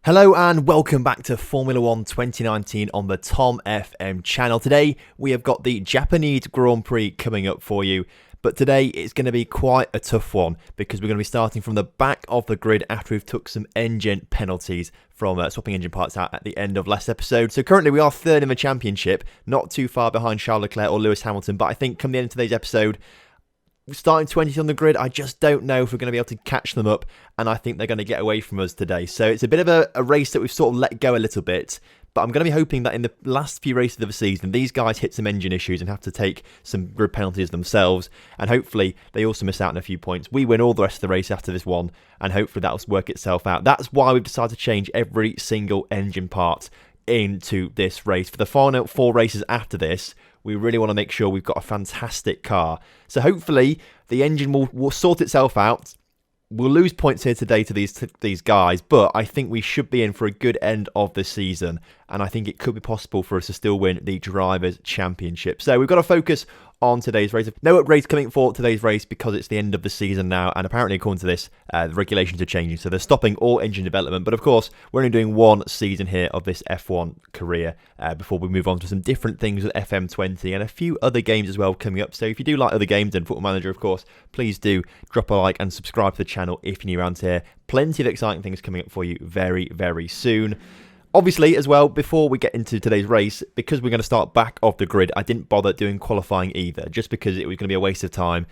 Hello and welcome back to Formula 1 2019 on the TomFM channel. Today we have got the Japanese Grand Prix coming up for you, but today it's going to be quite a tough one because we're going to be starting from the back of the grid after we've took some engine penalties from swapping engine parts out at the end of last episode. So currently we are third in the championship, not too far behind Charles Leclerc or Lewis Hamilton, but I think come the end of today's episode, starting 20th on the grid, I just don't know if we're going to be able to catch them up, and I think they're going to get away from us today. So it's a bit of a race that we've sort of let go a little bit, but I'm going to be hoping that in the last few races of the season, these guys hit some engine issues and have to take some grid penalties themselves, and hopefully they also miss out on a few points. We win all the rest of the race after this one, and hopefully that'll work itself out. That's why we've decided to change every single engine part into this race. For the final 4 races after this, we really want to make sure we've got a fantastic car. So hopefully the engine will sort itself out. We'll lose points here today to these guys, but I think we should be in for a good end of the season, and I think it could be possible for us to still win the Drivers' Championship. So we've got to focus on today's race. No upgrades coming for today's race because it's the end of the season now, and apparently according to this, the regulations are changing, so they're stopping all engine development. But of course, we're only doing one season here of this F1 career before we move on to some different things with FM20 and a few other games as well coming up. So if you do like other games and Football Manager, of course, please do drop a like and subscribe to the channel if you're new around here. Plenty of exciting things coming up for you very, very soon. Obviously, as well, before we get into today's race, because we're going to start back off the grid, I didn't bother doing qualifying either, just because it was going to be a waste of time.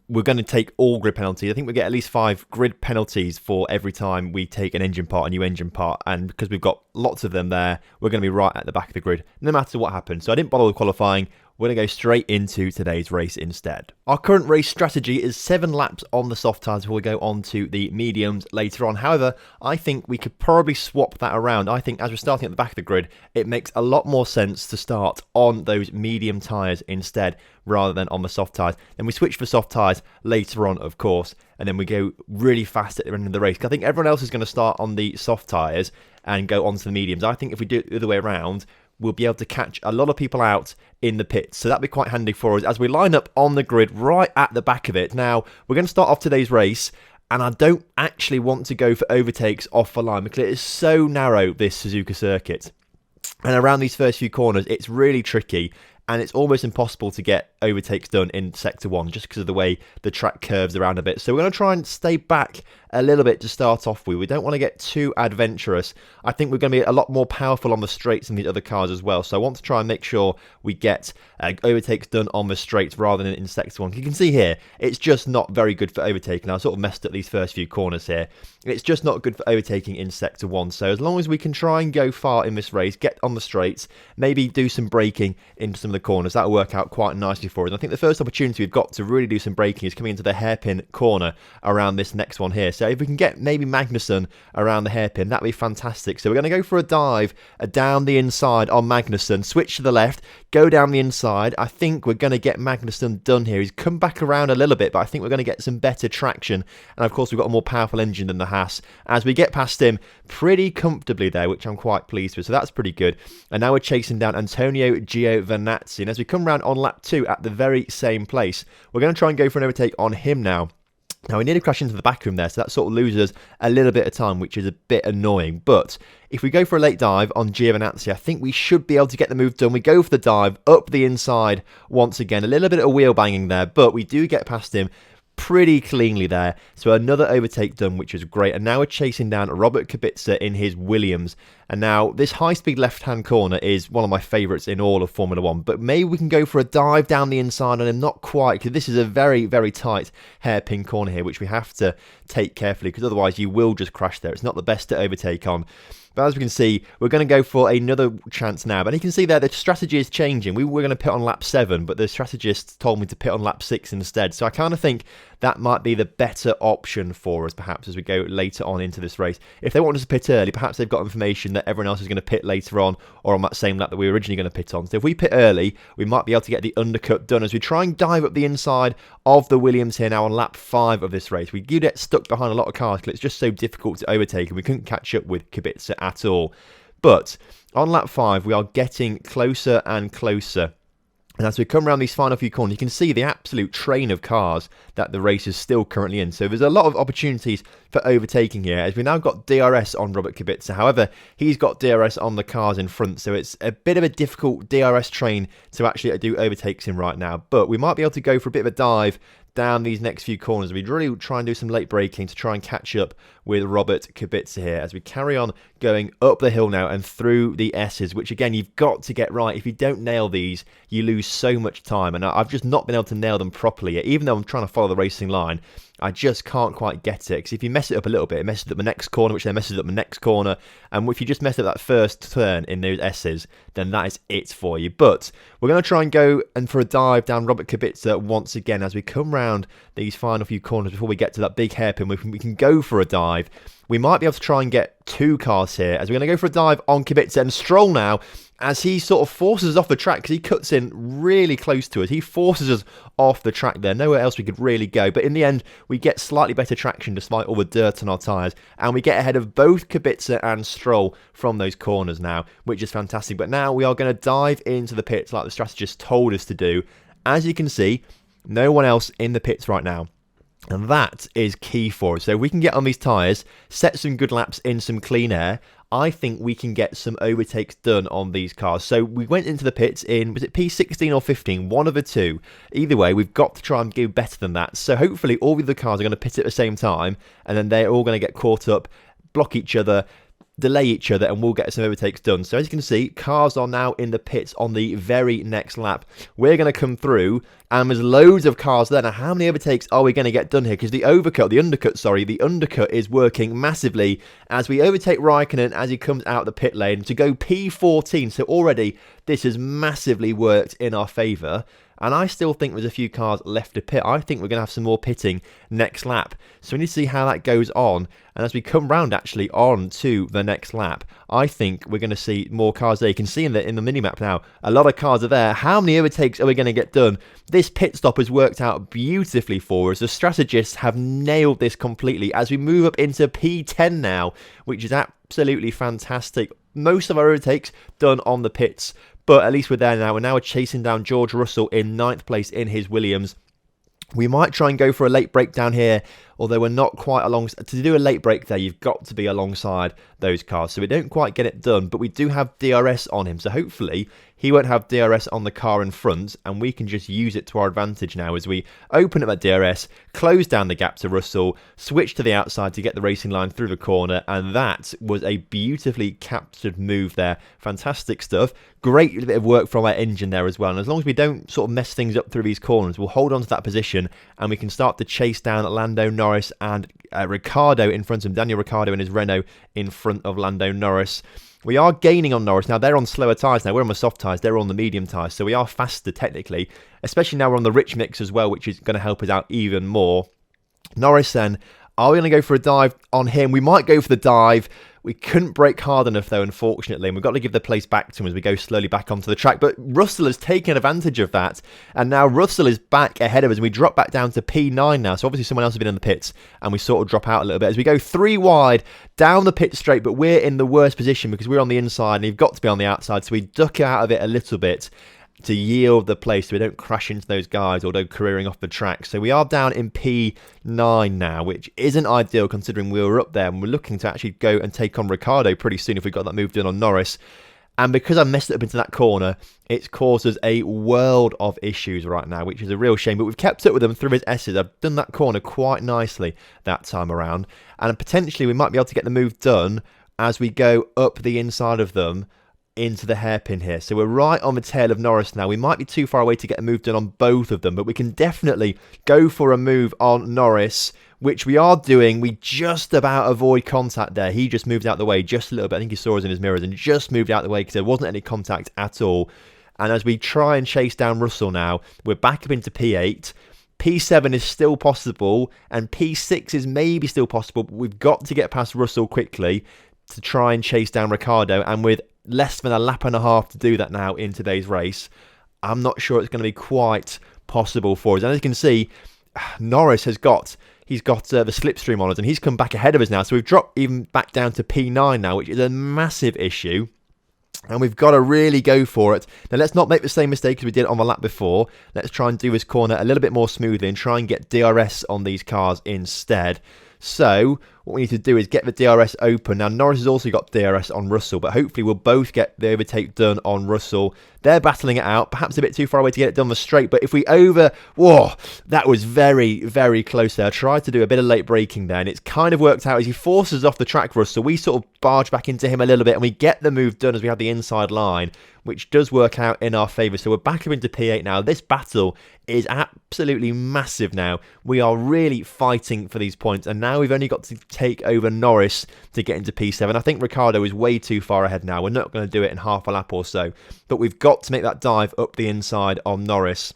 We're going to take all grid penalties. I think we get at least 5 grid penalties for every time we take an engine part, a new engine part, and because we've got lots of them there, we're going to be right at the back of the grid, no matter what happens. So I didn't bother with qualifying. We're going to go straight into today's race instead. Our current race strategy is 7 laps on the soft tyres before we go on to the mediums later on. However, I think we could probably swap that around. I think as we're starting at the back of the grid, it makes a lot more sense to start on those medium tyres instead rather than on the soft tyres. Then we switch for soft tyres later on, of course, and then we go really fast at the end of the race. I think everyone else is going to start on the soft tyres and go on to the mediums. I think if we do it the other way around, we'll be able to catch a lot of people out in the pits. So that'd be quite handy for us as we line up on the grid right at the back of it. Now, we're going to start off today's race, and I don't actually want to go for overtakes off the line because it is so narrow, this Suzuka circuit. And around these first few corners, it's really tricky, and it's almost impossible to get overtakes done in Sector 1 just because of the way the track curves around a bit. So we're going to try and stay back a little bit to start off with. We don't want to get too adventurous. I think we're going to be a lot more powerful on the straights than these other cars as well. So I want to try and make sure we get overtakes done on the straights rather than in Sector 1. You can see here, it's just not very good for overtaking. I sort of messed up these first few corners here. It's just not good for overtaking in Sector 1. So as long as we can try and go far in this race, get on the straights, maybe do some braking into some of the corners, that'll work out quite nicely for us. And I think the first opportunity we've got to really do some braking is coming into the hairpin corner around this next one here. So if we can get maybe Magnussen around the hairpin, that'd be fantastic. So we're going to go for a dive down the inside on Magnussen, switch to the left, go down the inside. I think we're going to get Magnussen done here. He's come back around a little bit, but I think we're going to get some better traction. And of course, we've got a more powerful engine than the Haas as we get past him pretty comfortably there, which I'm quite pleased with. So that's pretty good. And now we're chasing down Antonio Giovinazzi. And as we come round on lap 2 at the very same place, we're going to try and go for an overtake on him now. Now, we nearly crashed into the back room there, so that sort of loses a little bit of time, which is a bit annoying. But if we go for a late dive on Giovinazzi, I think we should be able to get the move done. We go for the dive up the inside once again. A little bit of wheel banging there, but we do get past him pretty cleanly there. So another overtake done, which is great. And now we're chasing down Robert Kubica in his Williams. And now this high-speed left-hand corner is one of my favourites in all of Formula 1. But maybe we can go for a dive down the inside on him. Not quite, because this is a very, very tight hairpin corner here, which we have to take carefully, because otherwise you will just crash there. It's not the best to overtake on. But as we can see, we're going to go for another chance now. But you can see there, the strategy is changing. We were going to pit on lap 7, but the strategist told me to pit on lap 6 instead. So I kind of think that might be the better option for us, perhaps, as we go later on into this race. If they want us to pit early, perhaps they've got information that everyone else is going to pit later on, or on that same lap that we were originally going to pit on. So if we pit early, we might be able to get the undercut done as we try and dive up the inside of the Williams here now on lap 5 of this race. We do get stuck behind a lot of cars because it's just so difficult to overtake, and we couldn't catch up with Kubica at all. But on lap 5, we are getting closer and closer And as we come around these final few corners, you can see the absolute train of cars that the race is still currently in. So there's a lot of opportunities for overtaking here, as we now got DRS on Robert Kubica. However, he's got DRS on the cars in front, so it's a bit of a difficult DRS train to actually do overtakes in right now. But we might be able to go for a bit of a dive down these next few corners. We'd really try and do some late braking to try and catch up with Robert Kubica here as we carry on going up the hill now and through the S's, which again, you've got to get right. If you don't nail these, you lose so much time, and I've just not been able to nail them properly yet. Even though I'm trying to follow the racing line, I just can't quite get it, because if you mess it up a little bit, it messes up the next corner, which then messes up the next corner, and if you just mess up that first turn in those S's, then that is it for you. But we're going to try and go and for a dive down Robert Kubica once again as we come round these final few corners before we get to that big hairpin. We can go for a dive. We might be able to try and get two cars here, as we're going to go for a dive on Kubica and Stroll now, as he sort of forces us off the track, because he cuts in really close to us. He forces us off the track there. Nowhere else we could really go. But in the end, we get slightly better traction despite all the dirt on our tyres. And we get ahead of both Kubica and Stroll from those corners now, which is fantastic. But now we are going to dive into the pits like the strategist told us to do. As you can see, no one else in the pits right now. And that is key for us. So if we can get on these tyres, set some good laps in some clean air, I think we can get some overtakes done on these cars. So we went into the pits in, was it P16 or 15? One of the two. Either way, we've got to try and do better than that. So hopefully all the other cars are going to pit at the same time, and then they're all going to get caught up, block each other, delay each other, and we'll get some overtakes done. So as you can see, cars are now in the pits on the very next lap. We're going to come through, and there's loads of cars there. Now, how many overtakes are we going to get done here? Because the undercut is working massively as we overtake Raikkonen as he comes out the pit lane to go P14. So already this has massively worked in our favour. And I still think there's a few cars left to pit. I think we're going to have some more pitting next lap. So we need to see how that goes on. And as we come round actually on to the next lap, I think we're going to see more cars there. You can see in the mini-map now, a lot of cars are there. How many overtakes are we going to get done? This pit stop has worked out beautifully for us. The strategists have nailed this completely as we move up into P10 now, which is absolutely fantastic. Most of our overtakes done on the pits. But at least we're there now. We're chasing down George Russell in 9th place in his Williams. We might try and go for a late break down here, although we're not quite along. To do a late break there, you've got to be alongside those cars. So we don't quite get it done, but we do have DRS on him. So hopefully he won't have DRS on the car in front, and we can just use it to our advantage now as we open up that DRS, close down the gap to Russell, switch to the outside to get the racing line through the corner, and that was a beautifully captured move there. Fantastic stuff. Great bit of work from our engine there as well. And as long as we don't sort of mess things up through these corners, we'll hold on to that position and we can start to chase down Lando Norris and Ricciardo in front of him. Daniel Ricciardo and his Renault in front of Lando Norris. We are gaining on Norris. Now, they're on slower tyres now. We're on the soft tyres. They're on the medium tyres. So we are faster technically, especially now we're on the rich mix as well, which is going to help us out even more. Norris then, are we going to go for a dive on him? We might go for the dive. We couldn't brake hard enough though, unfortunately, and we've got to give the place back to him as we go slowly back onto the track. But Russell has taken advantage of that, and now Russell is back ahead of us, and we drop back down to P9 now. So obviously someone else has been in the pits, and we sort of drop out a little bit as we go 3 wide down the pit straight, but we're in the worst position because we're on the inside, and you've got to be on the outside, so we duck out of it a little bit to yield the place so we don't crash into those guys or go careering off the track. So we are down in P9 now, which isn't ideal considering we were up there and we're looking to actually go and take on Ricciardo pretty soon if we got that move done on Norris. And because I messed it up into that corner, it's caused us a world of issues right now, which is a real shame. But we've kept up with them through his S's. I've done that corner quite nicely that time around. And potentially we might be able to get the move done as we go up the inside of them into the hairpin here. So we're right on the tail of Norris now. We might be too far away to get a move done on both of them, but we can definitely go for a move on Norris, which we are doing. We just about avoid contact there. He just moved out the way just a little bit. I think he saw us in his mirrors and just moved out the way because there wasn't any contact at all. And as we try and chase down Russell now, we're back up into P8. P7 is still possible and P6 is maybe still possible, but we've got to get past Russell quickly to try and chase down Ricciardo, and with less than a lap and a half to do that now in today's race, I'm not sure it's going to be quite possible for us. And as you can see, Norris he's got the slipstream on us, and he's come back ahead of us now, so we've dropped even back down to P9 now, which is a massive issue. And we've got to really go for it. Now, let's not make the same mistake as we did on the lap before. Let's try and do this corner a little bit more smoothly and try and get DRS on these cars instead. So, what we need to do is get the DRS open. Now, Norris has also got DRS on Russell, but hopefully we'll both get the overtake done on Russell. They're battling it out, perhaps a bit too far away to get it done the straight, but if we whoa, that was very, very close there. I tried to do a bit of late braking there, and it's kind of worked out as he forces us off the track, Russell. We sort of barge back into him a little bit, and we get the move done as we have the inside line, which does work out in our favour. So we're back up into P8 now. This battle is absolutely massive now. We are really fighting for these points, and now we've only got to take over Norris to get into P7. I think Ricciardo is way too far ahead now. We're not going to do it in half a lap or so, but we've got to make that dive up the inside on Norris.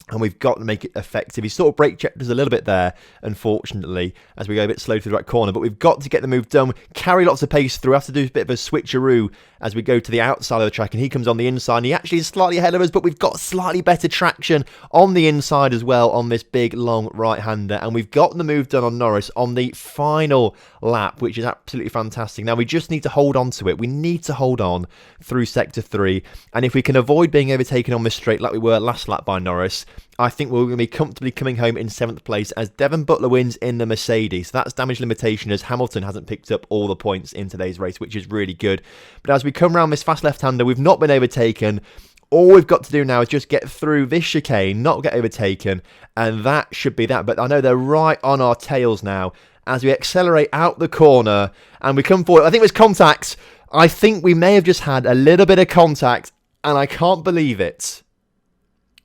And we've got to make it effective. He sort of brake checked us a little bit there, unfortunately, as we go a bit slow through the right corner. But we've got to get the move done, carry lots of pace through, have to do a bit of a switcheroo as we go to the outside of the track. And he comes on the inside, and he actually is slightly ahead of us, but we've got slightly better traction on the inside as well on this big, long right-hander. And we've got the move done on Norris on the final lap, which is absolutely fantastic. Now, we just need to hold on to it. We need to hold on through Sector 3. And if we can avoid being overtaken on this straight like we were last lap by Norris, I think we're going to be comfortably coming home in 7th place as Devon Butler wins in the Mercedes. That's damage limitation as Hamilton hasn't picked up all the points in today's race, which is really good. But as we come around this fast left-hander, we've not been overtaken. All we've got to do now is just get through this chicane, not get overtaken, and that should be that. But I know they're right on our tails now as we accelerate out the corner and we come forward. I think it was contact. I think we may have just had a little bit of contact, and I can't believe it.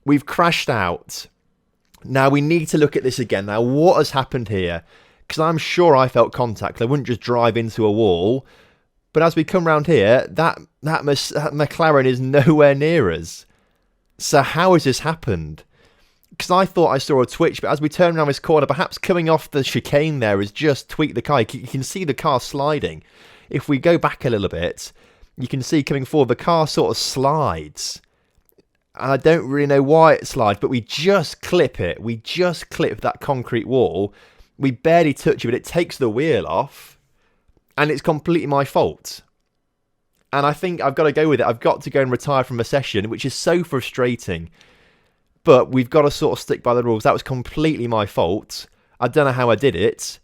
We've crashed out. Now, we need to look at this again. Now, what has happened here? Because I'm sure I felt contact. I wouldn't just drive into a wall. But as we come round here, that McLaren is nowhere near us. So how has this happened? Because I thought I saw a twitch, but as we turn around this corner, perhaps coming off the chicane there has just tweaked the car. You can see the car sliding. If we go back a little bit, you can see coming forward, the car sort of slides. And I don't really know why it slides, but we just clip it. We just clip that concrete wall. We barely touch it, but it takes the wheel off. And it's completely my fault. And I think I've got to go with it. I've got to go and retire from a session, which is so frustrating. But we've got to sort of stick by the rules. That was completely my fault. I don't know how I did it,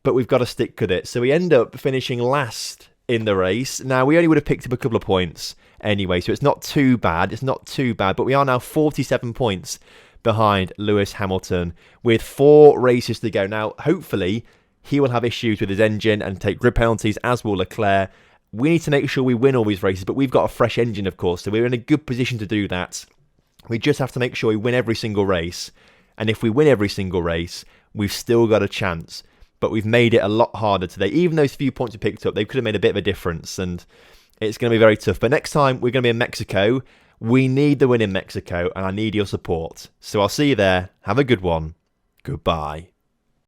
but we've got to stick with it. So we end up finishing last in the race. Now, we only would have picked up a couple of points anyway, so it's not too bad. It's not too bad, but we are now 47 points behind Lewis Hamilton with 4 races to go. Now, hopefully, he will have issues with his engine and take grid penalties, as will Leclerc. We need to make sure we win all these races, but we've got a fresh engine, of course, so we're in a good position to do that. We just have to make sure we win every single race, and if we win every single race, we've still got a chance. But we've made it a lot harder today. Even those few points we picked up, they could have made a bit of a difference, and it's going to be very tough. But next time, we're going to be in Mexico. We need the win in Mexico, and I need your support. So I'll see you there. Have a good one. Goodbye.